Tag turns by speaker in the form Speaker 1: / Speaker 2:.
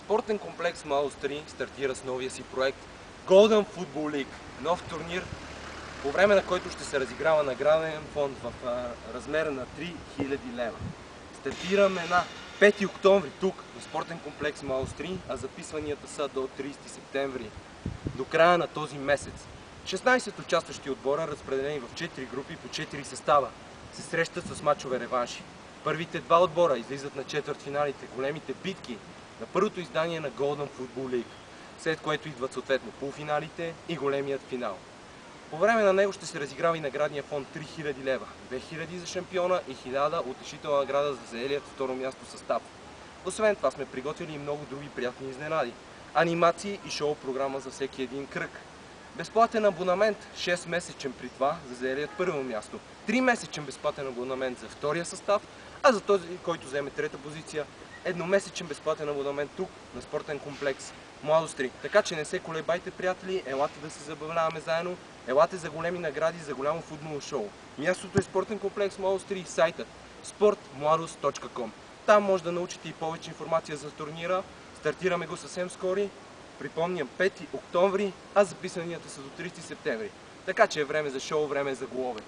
Speaker 1: Спортен комплекс Младост 3 стартира с новия си проект Golden Football League, нов турнир, по време на който ще се разиграва награден фонд в размера на 3000 лева. Стартираме на 5 октомври тук, на Спортен комплекс Младост 3, а записванията са до 30 септември, до края на този месец. 16 участващи отбора, разпределени в 4 групи по 4 състава, се срещат с мачове реванши. Първите два отбора излизат на четвъртфиналите, големите битки на първото издание на Golden Football League, след което идват съответно полуфиналите и големият финал. По време на него ще се разиграва и наградния фонд 3000 лева, 2000 за шампиона и 1000 утешителна награда за заелият второ място състав. Освен това сме приготвили и много други приятни изненади, анимации и шоу-програма за всеки един кръг. Безплатен абонамент, 6-месечен при това за заелият първо място, 3-месечен безплатен абонамент за втория състав, а за този, който вземе трета позиция, едномесечен безплатен абонамент тук на Спортен комплекс Младост 3. Така че не се колебайте, приятели, елате да се забавляваме заедно, елате за големи награди, за голямо футболно шоу. Мястото е Спортен комплекс Младост 3, сайтът sportmladost.com. Там може да научите и повече информация за турнира. Стартираме го съвсем скоро. Припомням, 5 октомври, а записанията са до 30 септември. Така че е време за шоу, време за голове.